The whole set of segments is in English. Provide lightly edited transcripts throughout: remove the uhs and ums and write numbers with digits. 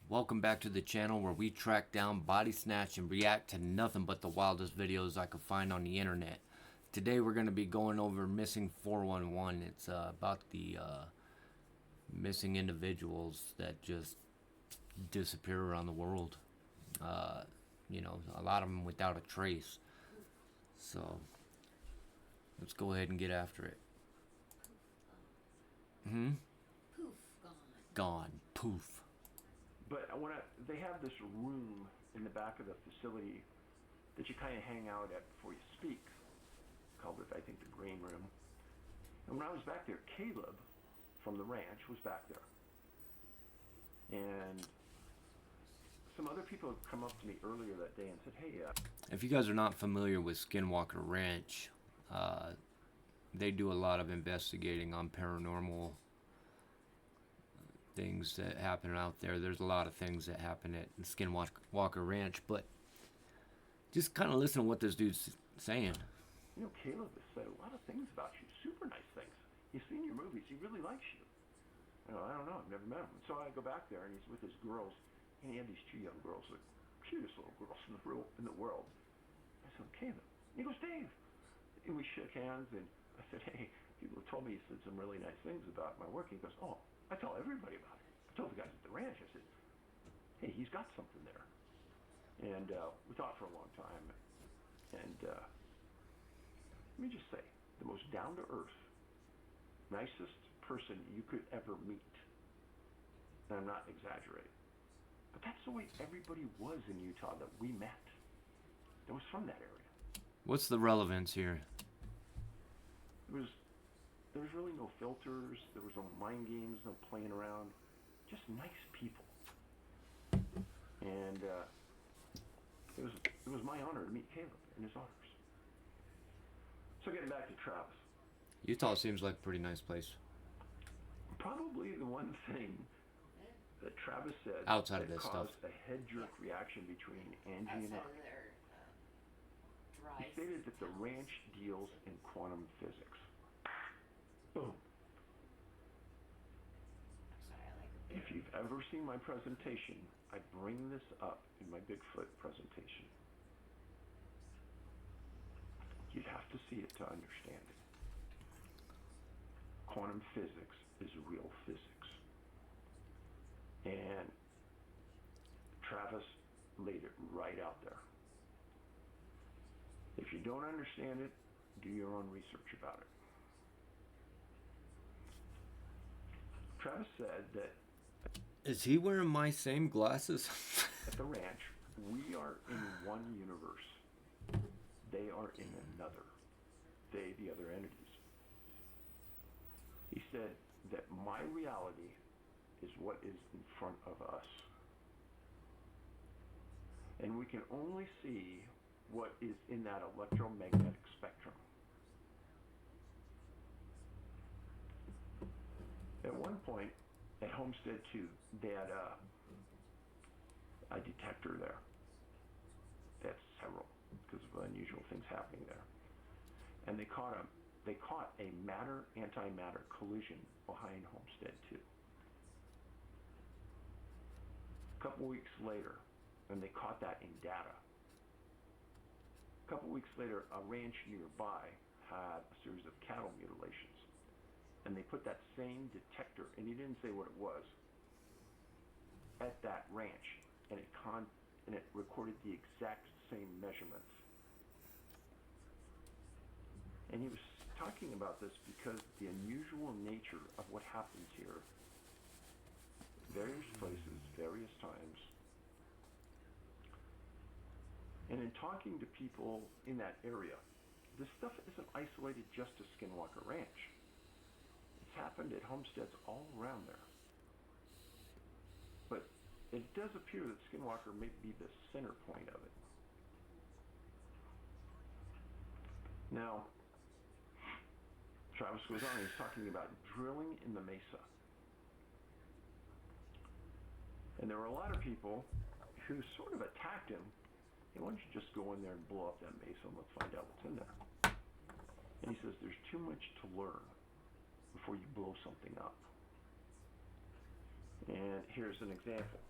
Welcome back to the channel where we track down, body snatch, and react to nothing but the wildest videos I could find on the internet. Today we're going to be going over Missing 411. It's about the missing individuals that just disappear around the world. A lot of them without a trace. So let's go ahead and get after it. Poof, gone. Gone. Poof. But they have this room in the back of the facility that you kind of hang out at before you speak, called it, I think, the green room. And when I was back there, Caleb from the ranch was back there. And some other people had come up to me earlier that day and said, hey, if you guys are not familiar with Skinwalker Ranch, they do a lot of investigating on paranormal things that happen out there. There's a lot of things that happen at Skinwalker Ranch, but just kind of listen to what this dude's saying. You know, Caleb has said a lot of things about you, super nice things. He's seen your movies. He really likes you. I don't know. I've never met him. So I go back there, and he's with his girls, and he had these two young girls, the cutest little girls in the world. I said, Caleb. And he goes, Dave. And we shook hands, and I said, hey, people have told me you said some really nice things about my work. He goes, oh, I tell everybody about it. I told the guys at the ranch, I said, hey, he's got something there. And we talked for a long time. And let me just say, the most down-to-earth, nicest person you could ever meet. And I'm not exaggerating. But that's the way everybody was in Utah that we met. That was from that area. What's the relevance here? There was really no filters. There was no mind games, no playing around. Just nice people. And it was my honor to meet Caleb and his daughters. So getting back to Travis. Utah seems like a pretty nice place. Probably the one thing that Travis said outside that of this caused stuff, a head jerk reaction between Angie and I. He stated that the ranch deals in quantum physics. Boom. If you've ever seen my presentation, I bring this up in my Bigfoot presentation. You'd have to see it to understand it. Quantum physics is real physics. And Travis laid it right out there. If you don't understand it, do your own research about it. Travis said that is he wearing my same glasses? at the ranch, we are in one universe. They are in another. They, the other entities. He said that my reality is what is in front of us. And we can only see what is in that electromagnetic spectrum. At one point, at Homestead 2, they had a detector there. They had several, because of unusual things happening there. And they caught a matter-antimatter collision behind Homestead 2. A couple weeks later, and they caught that in data. A couple weeks later, a ranch nearby had a series of cattle mutilations. And they put that same detector, and he didn't say what it was, at that ranch, and it recorded the exact same measurements. And he was talking about this because the unusual nature of what happens here, various places, various times, and in talking to people in that area, this stuff isn't isolated just to Skinwalker Ranch. It's happened at homesteads all around there. But it does appear that Skinwalker may be the center point of it. Now, Travis goes on, he's talking about drilling in the mesa. And there were a lot of people who sort of attacked him. Hey, why don't you just go in there and blow up that mesa and let's find out what's in there. And he says there's too much to learn before you blow something up. And here's an example.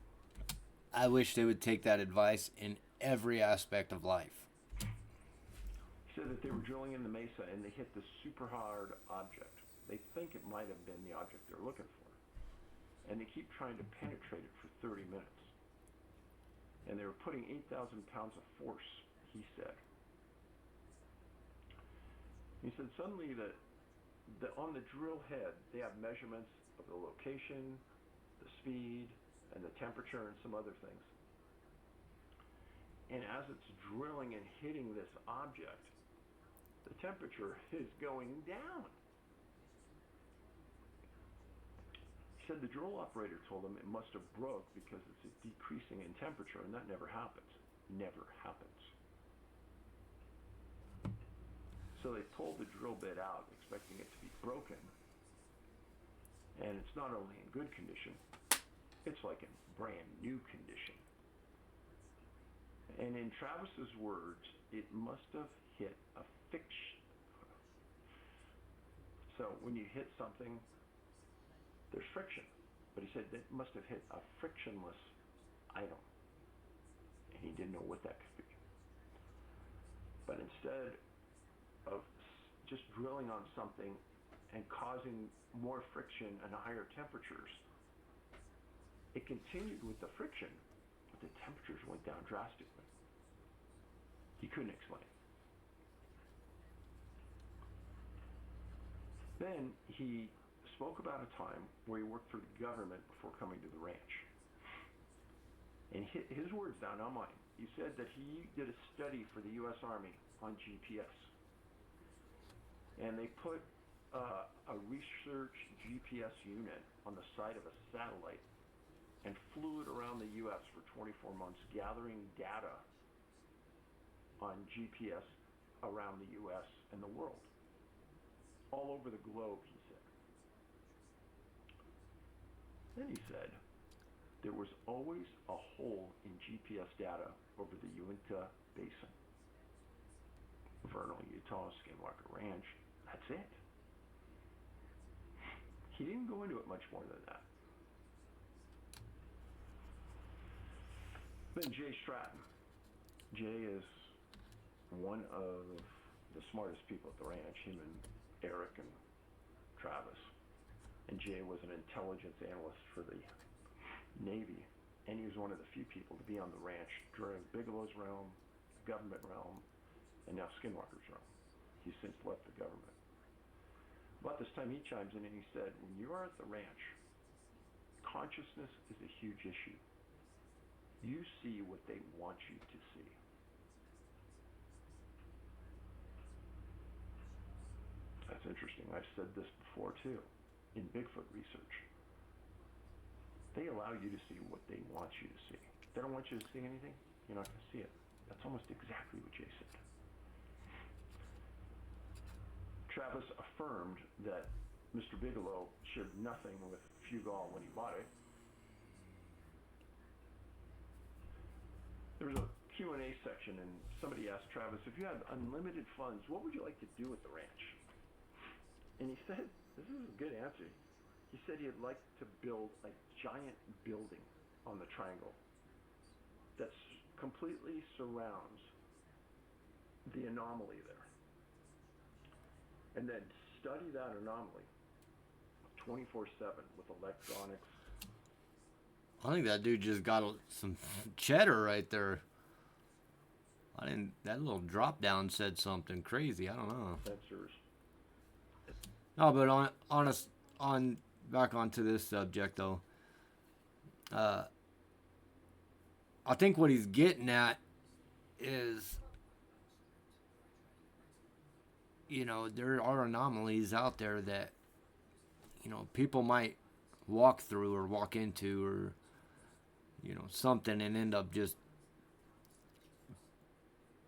I wish they would take that advice in every aspect of life. He said that they were drilling in the mesa and they hit this super hard object. They think it might have been the object they're looking for. And they keep trying to penetrate it for 30 minutes. And they were putting 8,000 pounds of force, he said. He said suddenly that on the drill head, they have measurements of the location, the speed, and the temperature, and some other things. And as it's drilling and hitting this object, the temperature is going down. He said the drill operator told him it must have broke because it's decreasing in temperature, and that never happens. Never happens. So they pulled the drill bit out, expecting it to be broken. And it's not only in good condition, it's like in brand new condition. And in Travis's words, it must have hit a fiction. So when you hit something, there's friction. But he said it must have hit a frictionless item. And he didn't know what that could be. But instead of just drilling on something and causing more friction and higher temperatures, it continued with the friction, but the temperatures went down drastically. He couldn't explain. Then he spoke about a time where he worked for the government before coming to the ranch. And his words now, not mine. He said that he did a study for the U.S. Army on GPS. And they put a research GPS unit on the side of a satellite and flew it around the U.S. for 24 months, gathering data on GPS around the U.S. and the world. All over the globe, he said. Then he said, there was always a hole in GPS data over the Uinta Basin. Vernal, Utah, Skinwalker Ranch. That's it. He didn't go into it much more than that. Then Jay Stratton. Jay is one of the smartest people at the ranch, him and Eric and Travis. And Jay was an intelligence analyst for the Navy, and he was one of the few people to be on the ranch during Bigelow's realm, government realm, and now Skinwalker's realm. He's since left the government. About this time he chimes in and he said, when you are at the ranch, consciousness is a huge issue. You see what they want you to see. That's interesting. I've said this before too. In Bigfoot research, they allow you to see what they want you to see. If they don't want you to see anything, you're not going to see it. That's almost exactly what Jay said. Travis affirmed that Mr. Bigelow shared nothing with Fugall when he bought it. There was a Q&A section, and somebody asked Travis, if you had unlimited funds, what would you like to do at the ranch? And he said, this is a good answer. He said he'd like to build a giant building on the triangle that completely surrounds the anomaly there. And then study that anomaly 24/7 with electronics. I think that dude just got some cheddar right there. That little drop down said something crazy. I don't know. Sensors. No, but back onto this subject though. I think what he's getting at is, there are anomalies out there that, people might walk through or walk into or, something and end up just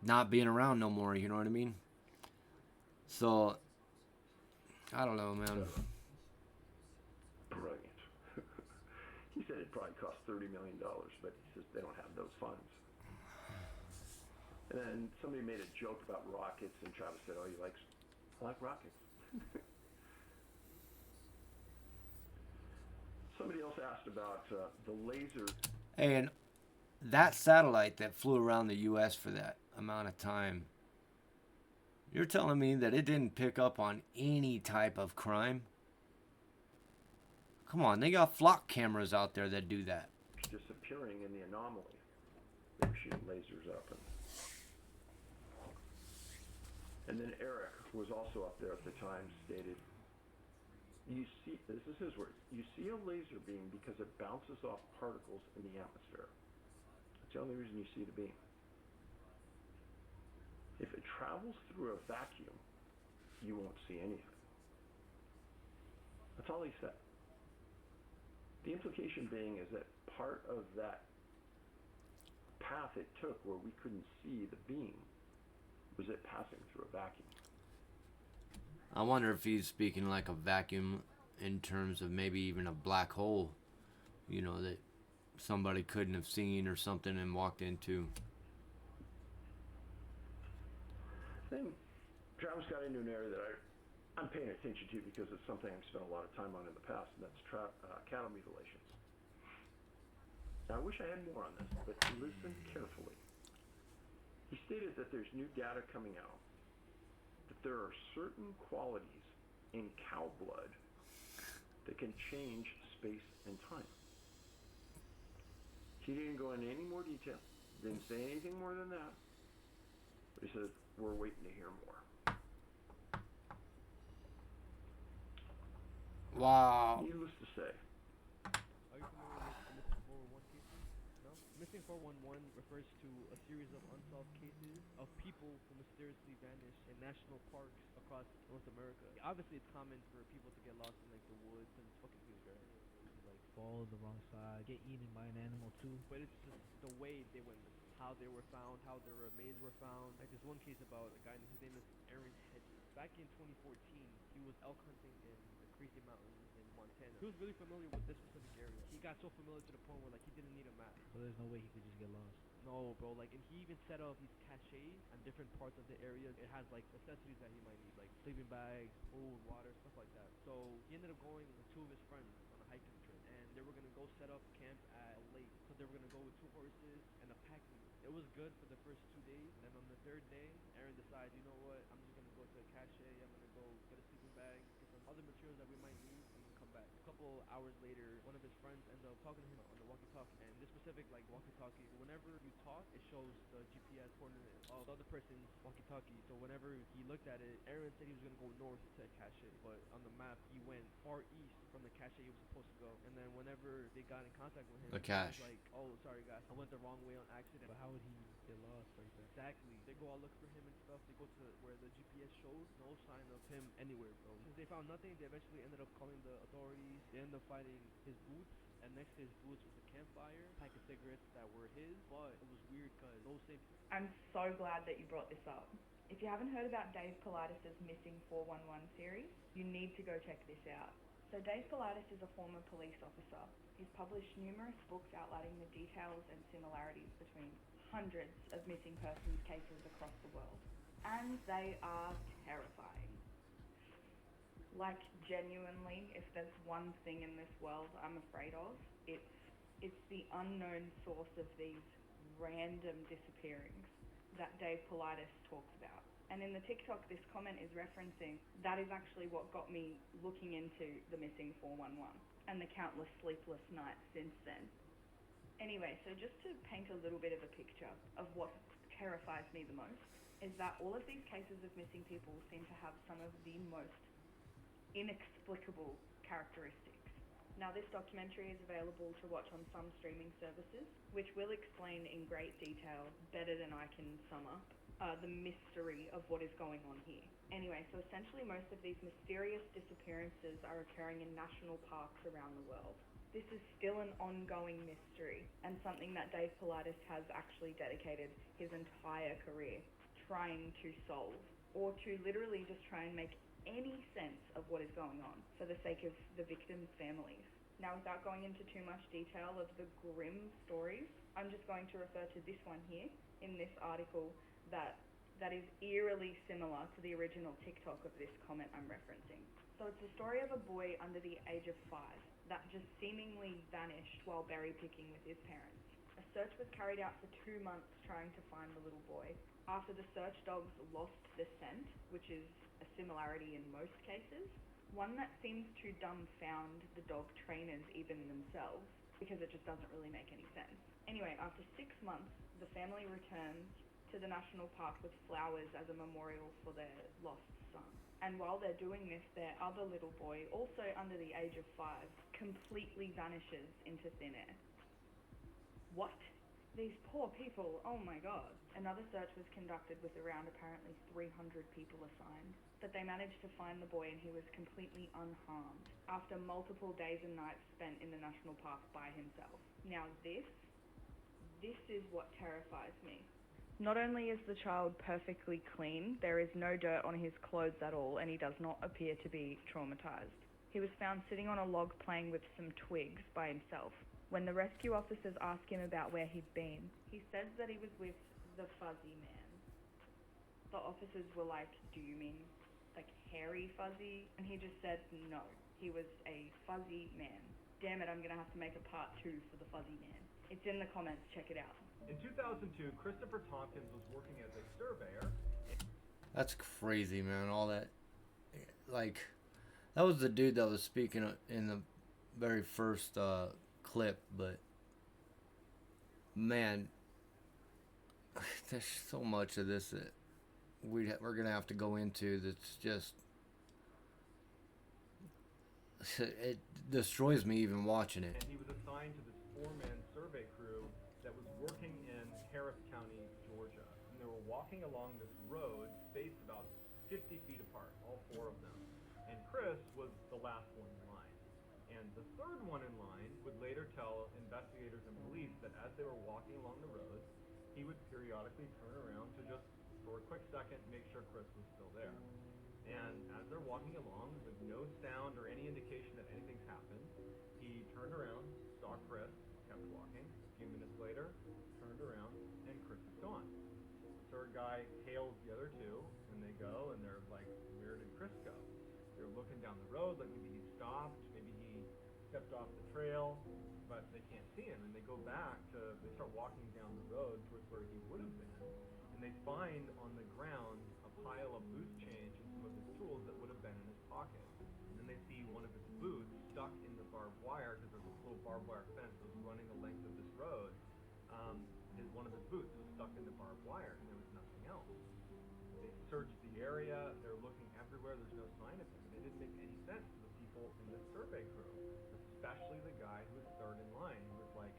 not being around no more, you know what I mean? So, I don't know, man. Brilliant. He said it probably cost $30 million, but he says they don't have those funds. And then somebody made a joke about rockets, and Travis said, I like rockets. Somebody else asked about the laser. And that satellite that flew around the U.S. for that amount of time, you're telling me that it didn't pick up on any type of crime? Come on, they got flock cameras out there that do that. Disappearing in the anomaly. They were shooting lasers up. And then Eric, who was also up there at the time, stated, you see, this is his words, you see a laser beam because it bounces off particles in the atmosphere. That's the only reason you see the beam. If it travels through a vacuum, you won't see anything. That's all he said. The implication being is that part of that path it took where we couldn't see the beam was it passing through a vacuum. I wonder if he's speaking like a vacuum in terms of maybe even a black hole, you know, that somebody couldn't have seen or something and walked into. Then Travis got into an area that I'm paying attention to because it's something I've spent a lot of time on in the past, and that's cattle mutilations. Now, I wish I had more on this, but listen carefully. He stated that there's new data coming out that there are certain qualities in cow blood that can change space and time. He didn't go into any more detail, didn't say anything more than that, but he said, we're waiting to hear more. Wow. Needless to say, Are you familiar with the Missing 411 cases? No? Missing 411 refers to a series of unsolved cases of people who mysteriously vanish in national parks across North America. Obviously, it's common for people to get lost in like the woods and it's fucking huge, right? Like fall the wrong side, get eaten by an animal too. But it's just the way they went missing, how they were found, how their remains were found. Like there's one case about a guy, his name is Aaron Hedges. Back in 2014, he was elk hunting in the Crazy Mountains in Montana. He was really familiar with this specific area. He got so familiar to the point where like he didn't need a map. So there's no way he could just get lost. No, bro, like, and he even set up these caches on different parts of the area. It has, like, necessities that he might need, like sleeping bags, food, water, stuff like that. So he ended up going with two of his friends on a hiking trip, and they were going to go set up camp at a lake. So they were going to go with 2 horses and a pack mule. It was good for the first 2 days, and then on the 3rd day, Aaron decides, you know what, I'm just going to go to a cache, I'm going to go get a sleeping bag, get some other materials that we might need, and then come back. A couple hours later, one of his friends ends up talking to him on the walkie-talkie, and this specific, like, walkie-talkie, whenever you talk, it shows the GPS coordinates of the other person's walkie-talkie. So whenever he looked at it, Aaron said he was going to go north to a cache, but on the map, he went far east from the cache he was supposed to go. And then whenever they got in contact with him, The he cache. was like, oh, sorry guys, I went the wrong way on accident. But how would he get lost right there? Exactly. They go out look for him and stuff. They go to where the GPS shows no sign of him anywhere, bro. Since they found nothing, they eventually ended up calling the authorities. They ended up finding his boots, and next to his boots was a campfire, a pack of cigarettes that were his. But it was weird because those same. I'm so glad that you brought this up. If you haven't heard about Dave Politis' Missing 411 series, you need to go check this out. So Dave Politis is a former police officer. He's published numerous books outlining the details and similarities between hundreds of missing persons cases across the world. And they are terrifying. Like, genuinely, if there's one thing in this world I'm afraid of, it's the unknown source of these random disappearings that Dave Politis talks about. And in the TikTok this comment is referencing, that is actually what got me looking into the Missing 411 and the countless sleepless nights since then. Anyway, so just to paint a little bit of a picture of what terrifies me the most, is that all of these cases of missing people seem to have some of the most inexplicable characteristics. Now, this documentary is available to watch on some streaming services, which will explain in great detail, better than I can sum up, the mystery of what is going on here. Anyway, so essentially most of these mysterious disappearances are occurring in national parks around the world. This is still an ongoing mystery, and something that Dave Politis has actually dedicated his entire career trying to solve, or to literally just try and make any sense of what is going on for the sake of the victims' families. Now, without going into too much detail of the grim stories, I'm just going to refer to this one here in this article that is eerily similar to the original TikTok of this comment I'm referencing. So it's the story of a boy under the age of 5 that just seemingly vanished while berry picking with his parents. A search was carried out for 2 months trying to find the little boy. After the search dogs lost the scent, which is a similarity in most cases, one that seems to dumbfound the dog trainers even themselves, because it just doesn't really make any sense. Anyway, after 6 months, the family returns to the national park with flowers as a memorial for their lost son. And while they're doing this, their other little boy, also under the age of 5, completely vanishes into thin air. What? These poor people, oh my god. Another search was conducted with around apparently 300 people assigned, but they managed to find the boy and he was completely unharmed after multiple days and nights spent in the national park by himself. Now this is what terrifies me. Not only is the child perfectly clean, there is no dirt on his clothes at all, and he does not appear to be traumatized. He was found sitting on a log playing with some twigs by himself. When the rescue officers asked him about where he'd been, he says that he was with the fuzzy man. The officers were like, do you mean like hairy fuzzy? And he just said no, he was a fuzzy man. Damn it, I'm gonna have to make a part 2 for the fuzzy man. It's in the comments, check it out. In 2002, Christopher Tompkins was working as a surveyor. That's crazy, man. All that, like, that was the dude that was speaking in the very first clip, but man, there's so much of this that we're gonna have to go into. That's just, it destroys me even watching it. And he was assigned to this 4-man survey crew that was working in Harris County, Georgia. And they were walking along this road spaced about 50 feet apart, all 4 of them. And Chris was the last one in line. And the third one in line would later tell investigators and police that as they were walking along the road, he would periodically turn around to just, for a quick second, make sure Chris was still there. And as they're walking along, with no sound or any indication that anything's happened, he turned around, saw Chris, kept walking. A few minutes later, turned around, and Chris is gone. The third guy hails the other 2, and they go, and they're like, where did Chris go? They're looking down the road, like maybe he stopped, maybe he stepped off the trail, but they can't see him. And they go back they start walking down the road towards where he would have been, and they find on the ground a pile of loose change and some of his tools that would have been in his pocket. And then they see one of his boots stuck in the barbed wire, because there's a little barbed wire fence that was running the length of this road. One of his boots was stuck in the barbed wire, and there was nothing else. They searched the area, they're looking everywhere, there's no sign of him. And it didn't make any sense to the people in the survey crew, especially the guy who was third in line. He was like,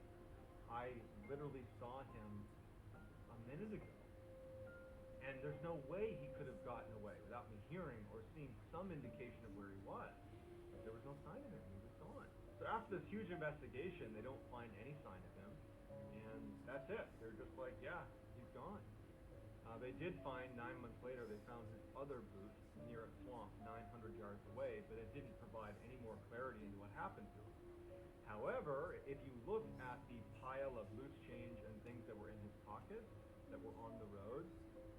I literally saw him a minute ago, and there's no way he could have gotten away without me hearing or seeing some indication of where he was. But there was no sign of him, he was gone. So after this huge investigation, they don't find any sign of him, and that's it. They're just like, yeah, he's gone. They did find 9 months later, they found his other boot near a swamp 900 yards away, but it didn't provide any more clarity into what happened to him. However, if you look at the pile of loose change and things that were in his pockets that were on the road,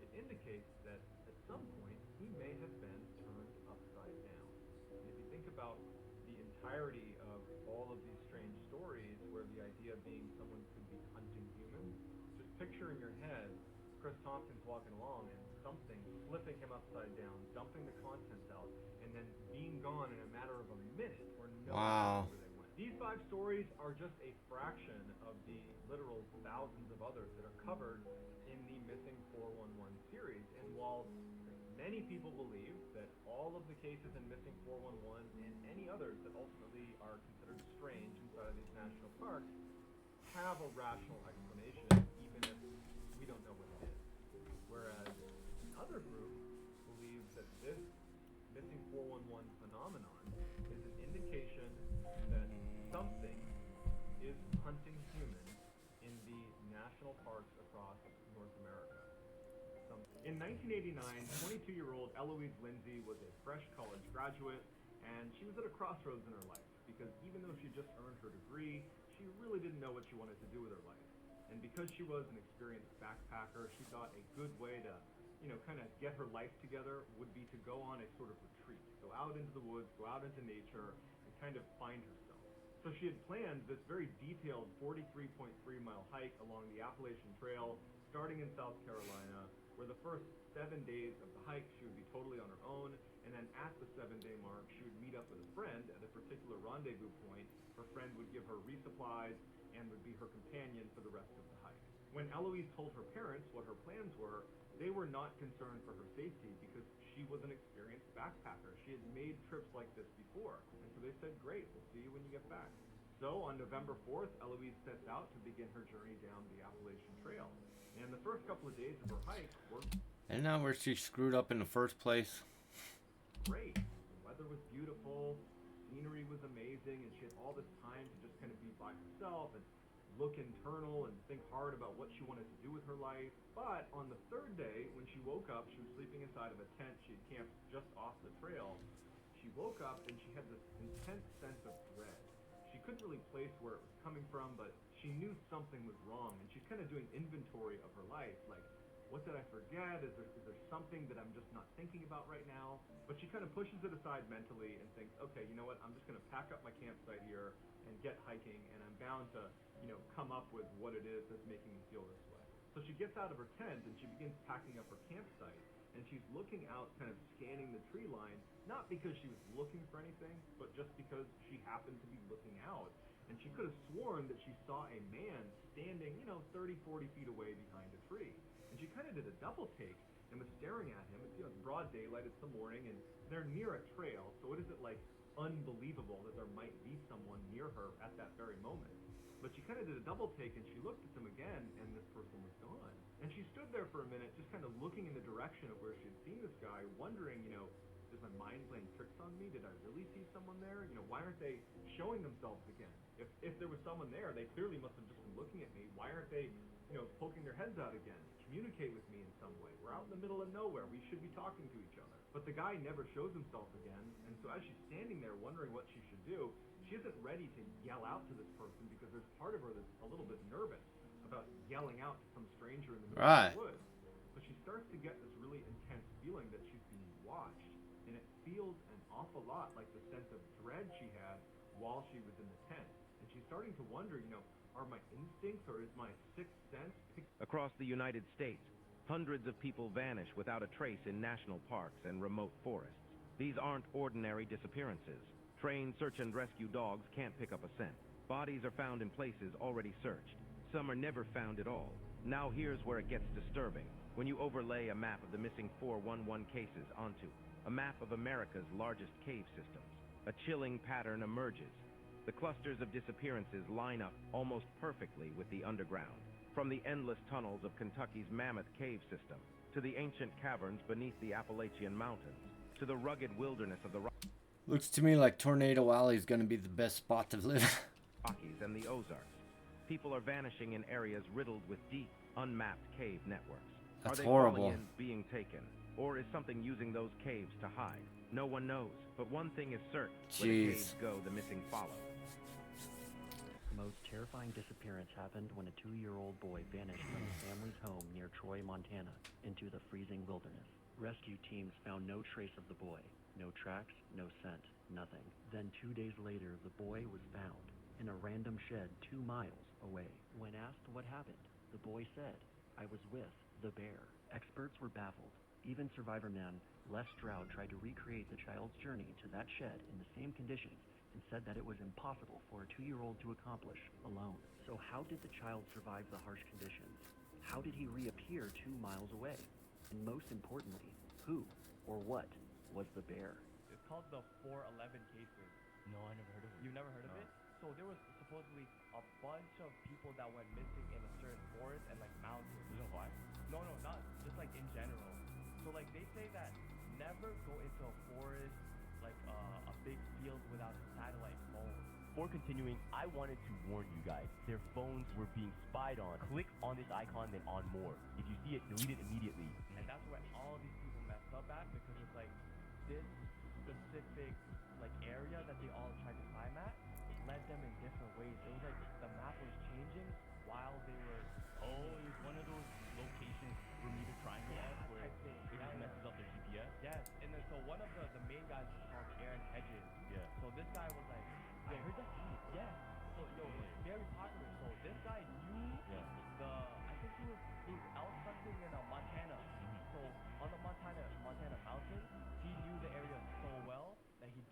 it indicates that at some point he may have been turned upside down. And if you think about the entirety of all of these strange stories where the idea being someone could be hunting humans, just picture in your head Chris Tompkins walking along and something flipping him upside down, dumping the contents out, and then being gone in a matter of a minute where no one knows where they went. These 5 stories are just a fraction of the literal thousands of others that are covered in the Missing 411 series. And while many people believe that all of the cases in Missing 411 and any others that ultimately are considered strange inside of these national parks have a rational explanation, even if we don't know what it is. Whereas another group believes that this Missing 411 phenomenon is an indication that something is hunting humans in the national parks across North America. In 1989, 22-year-old Eloise Lindsay was a fresh college graduate, and she was at a crossroads in her life, because even though she just earned her degree, she really didn't know what she wanted to do with her life. And because she was an experienced backpacker, she thought a good way to, kind of get her life together would be to go on a sort of retreat, go out into the woods, go out into nature, and kind of find herself. So she had planned this very detailed 43.3-mile hike along the Appalachian Trail, starting in South Carolina, where the first 7 days of the hike she would be totally on her own, and then at the 7-day mark she would meet up with a friend at a particular rendezvous point. Her friend would give her resupplies and would be her companion for the rest of the hike. When Eloise told her parents what her plans were, they were not concerned for her safety because she was an experienced backpacker. She had made trips like this before. And so they said, great, we'll see you when you get back. So on November 4th, Eloise sets out to begin her journey down the Appalachian Trail. And the first couple of days of her hike were... And now where she screwed up in the first place. Great. The weather was beautiful, scenery was amazing, and she had all this time to just kind of be by herself and look internal and think hard about what she wanted to do with her life. But on the third day, when she woke up, she was sleeping inside of a tent she had camped just off the trail. She woke up and she had this intense sense of dread. She couldn't really place where it was coming from, but she knew something was wrong, and she's kind of doing inventory of her life, like, what did I forget? Is there something that I'm just not thinking about right now? But she kind of pushes it aside mentally and thinks, okay, you know what, I'm just going to pack up my campsite here and get hiking, and I'm bound to, come up with what it is that's making me feel this way. So she gets out of her tent and she begins packing up her campsite, and she's looking out, kind of scanning the tree line, not because she was looking for anything, but just because she happened to be looking out. And she could have sworn that she saw a man standing, 30, 40 feet away behind a tree. And she kind of did a double take and was staring at him. It's, it's broad daylight, it's the morning, and they're near a trail, so what is it like unbelievable that there might be someone near her at that very moment? But she kind of did a double take and she looked at him again, and this person was gone. And she stood there for a minute just kind of looking in the direction of where she had seen this guy, wondering, is my mind playing tricks on me? Did I really see someone there? Why aren't they showing themselves again? If there was someone there, they clearly must have just been looking at me. Why aren't they, poking their heads out again to communicate with me in some way? We're out in the middle of nowhere. We should be talking to each other. But the guy never shows himself again, and so as she's standing there wondering what she should do, she isn't ready to yell out to this person because there's part of her that's a little bit nervous about yelling out to some stranger in the middle of the woods. But she starts to get this really intense feeling that she's being watched, and it feels an awful lot like the sense of dread she had while she was in the tent. And she's starting to wonder, are my instincts or is my sixth sense... Across the United States, hundreds of people vanish without a trace in national parks and remote forests. These aren't ordinary disappearances. Trained search and rescue dogs can't pick up a scent. Bodies are found in places already searched. Some are never found at all. Now here's where it gets disturbing. When you overlay a map of the missing 411 cases onto a map of America's largest cave systems, a chilling pattern emerges. The clusters of disappearances line up almost perfectly with the underground. From the endless tunnels of Kentucky's Mammoth Cave System, to the ancient caverns beneath the Appalachian Mountains, to the rugged wilderness of the Looks to me like Tornado Alley is going to be the best spot to live. Rockies and the Ozarks. People are vanishing in areas riddled with deep, unmapped cave networks. That's are they horrible. falling in, being taken? Or is something using those caves to hide? No one knows, but one thing is certain. When the caves go, the missing follow. The most terrifying disappearance happened when a 2-year-old boy vanished from his family's home near Troy, Montana, into the freezing wilderness. Rescue teams found no trace of the boy. No tracks, no scent, nothing. Then 2 days later, the boy was found in a random shed 2 miles away. When asked what happened, the boy said, "I was with the bear." Experts were baffled. Even survivor man Les Stroud tried to recreate the child's journey to that shed in the same conditions and said that it was impossible for a 2-year-old to accomplish alone. So how did the child survive the harsh conditions? How did he reappear 2 miles away? And most importantly, who or what was the bear? It's called the 411 cases. No, I never heard of it. You've never heard of it? So there was supposedly a bunch of people that went missing in a certain forest and mountains. You know why? No, not just in general. So they say that never go into a forest, a big field without a satellite phone. Before continuing, I wanted to warn you guys. Their phones were being spied on. Click on this icon, then on more. If you see it, delete it immediately. And that's where all these people messed up at, because it's this specific area that they all tried to climb at led them in different ways. It was the map was changing while they were... Oh, it was one of those locations Bermuda Triangle off where it just messes up their GPS. Yes, and then so one of the main guys was called Aaron Hedges. Yeah. So this guy was I heard that he, yes,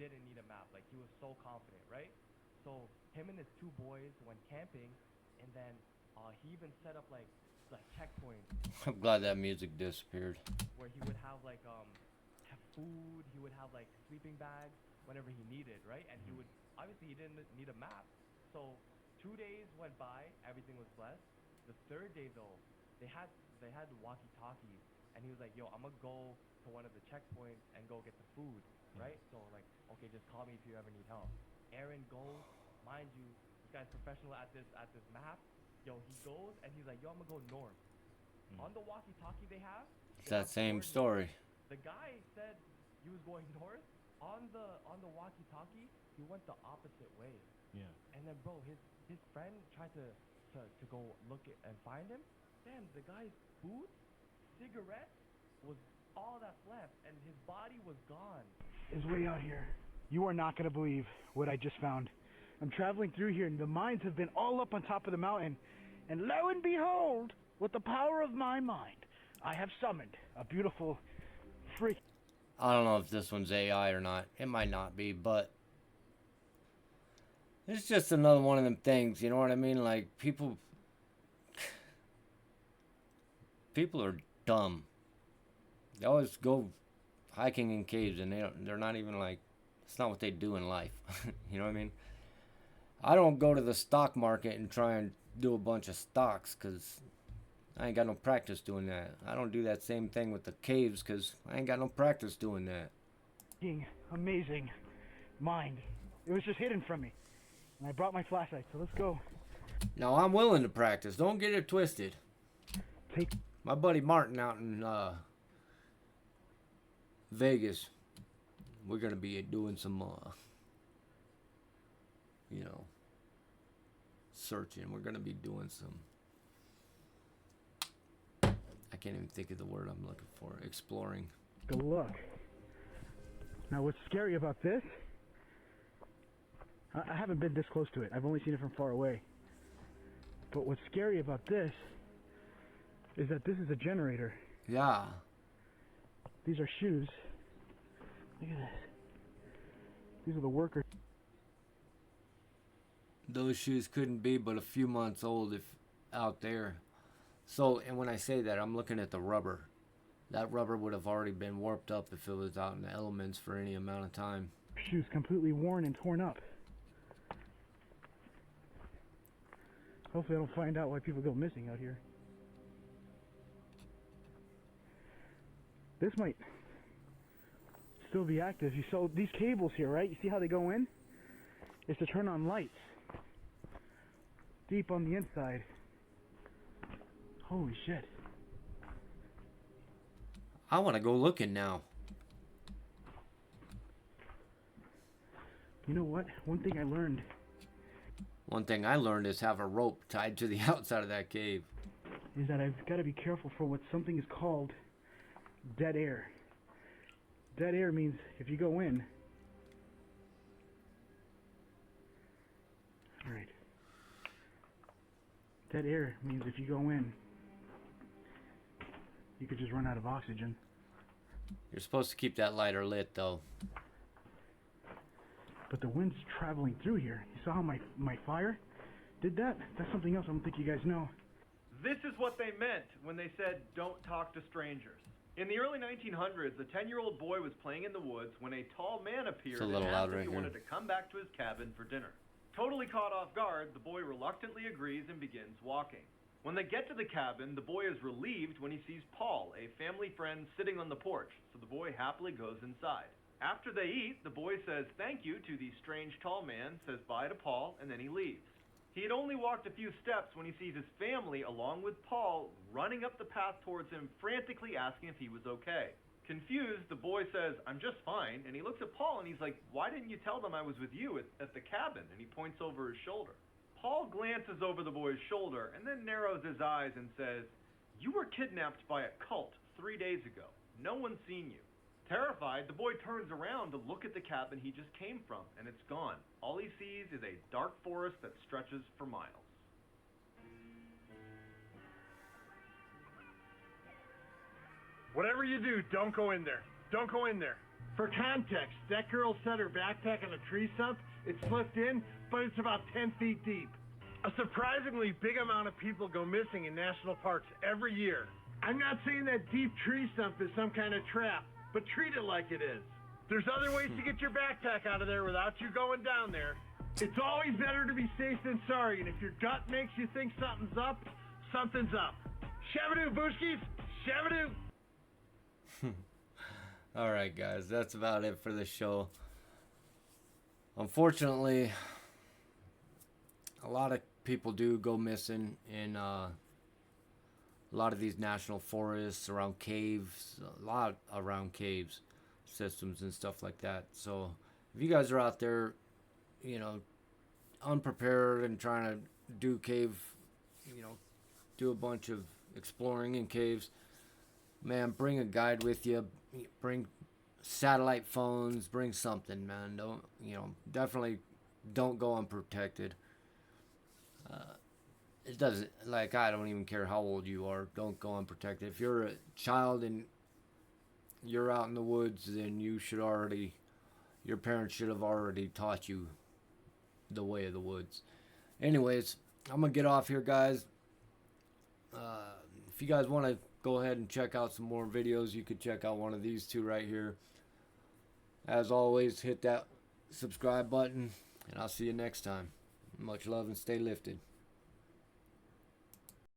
didn't need a map. Like, he was so confident, right? So him and his two boys went camping, and then he even set up like checkpoints I'm glad that music disappeared. where he would have like have food. He would have like sleeping bags whenever he needed, right? And he would obviously he didn't need a map. So 2 days went by, everything was blessed. The third day though, they had walkie-talkies, and he was like, "Yo, I'm gonna go to one of the checkpoints and go get the food, right? So like, okay, just call me if you ever need help." Aaron goes, mind you, this guy's professional at this map. Yo, he goes and he's like, "Yo, I'm gonna go north." On the walkie-talkie they have, It's that same story. the guy said he was going north. On the walkie-talkie, he went the opposite way. Yeah. And then, bro, his friend tried to go look and find him. Damn, the guy's food, cigarettes, was all that's left, and his body was gone. Is way out here. You are not going to believe what I just found. I'm traveling through here, and the mines have been all up on top of the mountain. And lo and behold, with the power of my mind, I have summoned a beautiful freak. I don't know if this one's AI or not. It might not be, but it's just another one of them things, you know what I mean? Like, people are dumb. They always go hiking in caves, and they're not even like, it's not what they do in life. You know what I mean? I don't go to the stock market and try and do a bunch of stocks, because I ain't got no practice doing that. I don't do that same thing with the caves, because I ain't got no practice doing that. Amazing mind. It was just hidden from me. And I brought my flashlight, so let's go. Now, I'm willing to practice. Don't get it twisted. Take My buddy Martin out in Vegas, we're going to be doing some, searching. We're going to be doing some, I can't even think of the word I'm looking for, exploring. Good luck. Now, what's scary about this, I haven't been this close to it. I've only seen it from far away. But what's scary about this is that this is a generator. Yeah. These are shoes. Look at this. These are the workers. Those shoes couldn't be but a few months old if out there. So, and when I say that, I'm looking at the rubber. That rubber would have already been warped up if it was out in the elements for any amount of time. Shoes completely worn and torn up. Hopefully I don't find out why people go missing out here. This might still be active. You saw these cables here, right? You see how they go in? It's to turn on lights. Deep on the inside. Holy shit. I want to go looking now. You know what? One thing I learned is have a rope tied to the outside of that cave. Is that I've got to be careful for what something is called dead air. Dead air means if you go in... Alright. Dead air means if you go in, you could just run out of oxygen. You're supposed to keep that lighter lit, though. But the wind's traveling through here. You saw how my fire did that? That's something else I don't think you guys know. This is what they meant when they said, "Don't talk to strangers." In the early 1900s, a 10-year-old boy was playing in the woods when a tall man appeared and asked if he wanted to come back to his cabin for dinner. Totally caught off guard, the boy reluctantly agrees and begins walking. When they get to the cabin, the boy is relieved when he sees Paul, a family friend, sitting on the porch, so the boy happily goes inside. After they eat, the boy says thank you to the strange tall man, says bye to Paul, and then he leaves. He had only walked a few steps when he sees his family, along with Paul, running up the path towards him, frantically asking if he was okay. Confused, the boy says, "I'm just fine," and he looks at Paul and he's like, "Why didn't you tell them I was with you at the cabin?" And he points over his shoulder. Paul glances over the boy's shoulder and then narrows his eyes and says, "You were kidnapped by a cult 3 days ago. No one's seen you." Terrified, the boy turns around to look at the cabin he just came from, and it's gone. All he sees is a dark forest that stretches for miles. Whatever you do, don't go in there. Don't go in there. For context, that girl set her backpack on a tree stump. It slipped in, but it's about 10 feet deep. A surprisingly big amount of people go missing in national parks every year. I'm not saying that deep tree stump is some kind of trap, but treat it like it is. There's other ways to get your backpack out of there without you going down there. It's always better to be safe than sorry, and if your gut makes you think something's up, something's up. Shabadoo, Booskies! Shabadoo! Alright guys, that's about it for the show. Unfortunately, a lot of people do go missing in a lot of these national forests, around caves, a lot around caves systems and stuff like that. So if you guys are out there, you know, unprepared and trying to do cave, you know, do a bunch of exploring in caves, man, bring a guide with you. Bring satellite phones. Bring something, man. Don't, you know, definitely don't go unprotected. It doesn't, like, I don't even care how old you are. Don't go unprotected. If you're a child and you're out in the woods, then you should already, your parents should have already taught you the way of the woods. Anyways, I'm gonna get off here, guys. If you guys want to go ahead and check out some more videos, you could check out one of these two right here. As always, hit that subscribe button, and I'll see you next time. Much love and stay lifted.